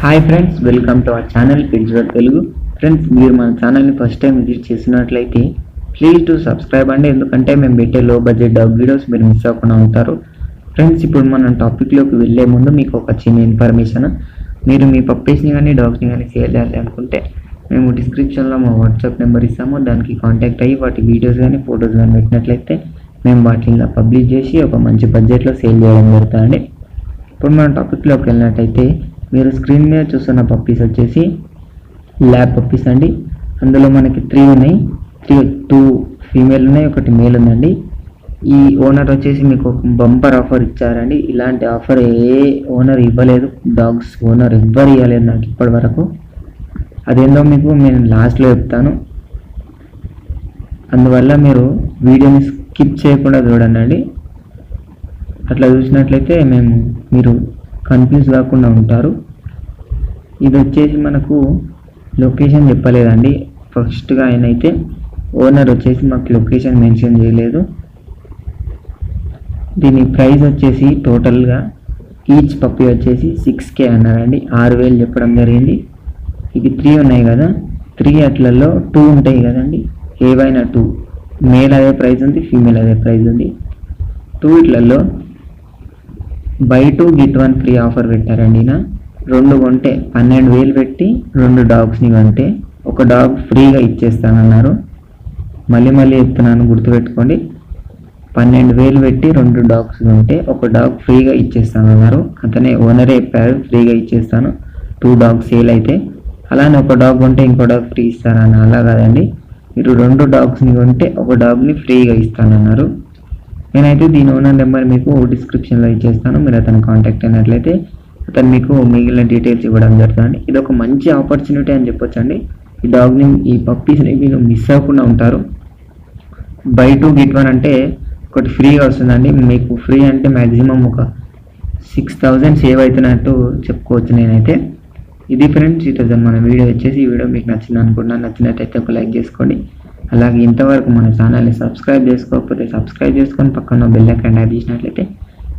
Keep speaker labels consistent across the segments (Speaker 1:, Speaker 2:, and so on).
Speaker 1: Hi friends, welcome to our channel kids word Telugu. Friends, మీరు మన ఛానల్ని ఫస్ట్ టైం విజిట్ చేసినట్లయితే ప్లీజ్ టు సబ్స్క్రైబ్ అండి. ఎందుకంటే మేము పెట్టే లో బడ్జెట్ డాగ్ వీడియోస్ మీరు మిస్ అవ్వకుండా ఉంటారు. ఫ్రెండ్స్, ఇప్పుడు మనం టాపిక్లోకి వెళ్ళే ముందు మీకు ఒక చిన్న ఇన్ఫర్మేషన్. మీరు మీ పప్పీస్ని కానీ డాగ్స్ని కానీ సేల్ చేయాలి అనుకుంటే మేము డిస్క్రిప్షన్లో మా వాట్సాప్ నెంబర్ ఇస్తాము. దానికి కాంటాక్ట్ అయ్యి వాటి వీడియోస్ కానీ ఫొటోస్ కానీ పెట్టినట్లయితే మేము వాటిని పబ్లిష్ చేసి ఒక మంచి బడ్జెట్లో సేల్ చేయడం జరుగుతుందండి. ఇప్పుడు మనం టాపిక్లోకి వెళ్ళినట్టయితే మీరు స్క్రీన్ మీద చూస్తున్న పప్పీస్ వచ్చేసి ల్యాబ్ పప్పీస్ అండి. అందులో మనకి 3 ఉన్నాయి. 2 ఫీమేల్ ఉన్నాయి, 1 మేల్ ఉందండి. ఈ ఓనర్ వచ్చేసి మీకు ఒక బంపర్ ఆఫర్ ఇచ్చారండి. ఇలాంటి ఆఫర్ ఏ ఓనర్ ఇవ్వలేదు, డాగ్స్ ఓనర్ ఎవ్వరు ఇవ్వలేదు నాకు ఇప్పటి వరకు. అదేందో మీకు నేను లాస్ట్లో చెప్తాను. అందువల్ల మీరు వీడియోని స్కిప్ చేయకుండా చూడండి. అట్లా చూసినట్లయితే మీరు కన్ఫ్యూజ్ కాకుండా ఉంటారు. ఇది వచ్చేసి మనకు లొకేషన్ చెప్పలేదండి. ఫస్ట్గా ఆయన అయితే ఓనర్ వచ్చేసి మాకు లొకేషన్ మెన్షన్ చేయలేదు. దీని ప్రైస్ వచ్చేసి టోటల్గా ఈచ్ పప్పీ వచ్చేసి 6K అన్నారండి. 6,000 చెప్పడం జరిగింది. ఇది 3 ఉన్నాయి కదా, 3 అట్లలో 2 ఉంటాయి కదండి. ఏవైనా 2 మేల్ అదే ప్రైస్ ఉంది, ఫీమేల్ అదే ప్రైస్ ఉంది. 2 ఇట్లలో బై 2 గెట్ 1 ఫ్రీ ఆఫర్ పెట్టారండి. 2 కొంటే 12,000 పెట్టి 2 డాగ్స్ని కొంటే ఒక డాగ్ ఫ్రీగా ఇచ్చేస్తానన్నారు. మళ్ళీ చెప్తున్నాను, గుర్తుపెట్టుకోండి. 12,000 పెట్టి 2 డాగ్స్ కొంటే ఒక డాగ్ ఫ్రీగా ఇచ్చేస్తానన్నారు. అతనే ఓనరే చెప్పారు, ఫ్రీగా ఇచ్చేస్తాను 2 డాగ్స్ సేల్ అయితే. అలానే ఒక డాగ్ కొంటే ఇంకో డాగ్ ఫ్రీ ఇస్తానని అలా కాదండి. మీరు 2 డాగ్స్ని కొంటే ఒక డాగ్ని ఫ్రీగా ఇస్తానన్నారు. నేనైతే దీని ఓనర్ నెంబర్ మీకు డిస్క్రిప్షన్లో ఇచ్చేస్తాను. మీరు అతను కాంటాక్ట్ అయినట్లయితే అతను మీకు మిగిలిన డీటెయిల్స్ ఇవ్వడం జరుగుతుంది. ఇది ఒక మంచి ఆపర్చునిటీ అని చెప్పొచ్చండి. ఈ డాగ్ని, ఈ పప్పీస్ని మీరు మిస్ అవ్వకుండా ఉంటారు. బై 2 గెట్ 1 అంటే ఒకటి ఫ్రీగా వస్తుందండి. మీకు ఫ్రీ అంటే మ్యాక్సిమం ఒక 6,000 సేవ్ అవుతున్నట్టు చెప్పుకోవచ్చు నేనైతే. ఇది ఫ్రెండ్స్, ఈరోజు మన వీడియో వచ్చేసి. ఈ వీడియో మీకు నచ్చింది అనుకుంటున్నాను. నచ్చినట్టయితే ఒక లైక్ చేసుకోండి. అలాగే ఇంతవరకు మన ఛానల్ని సబ్స్క్రైబ్ చేసుకోకపోతే సబ్స్క్రైబ్ చేసుకొని పక్కన బెల్ ఐకాన్ ట్యాప్ చేసినట్లయితే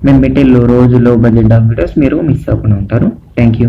Speaker 1: మేము పెట్టే రోజు లో బడ్జెట్ డాగ్ వీడియోస్ మీరు మిస్ అవ్వకుండా ఉంటారు. Thank you.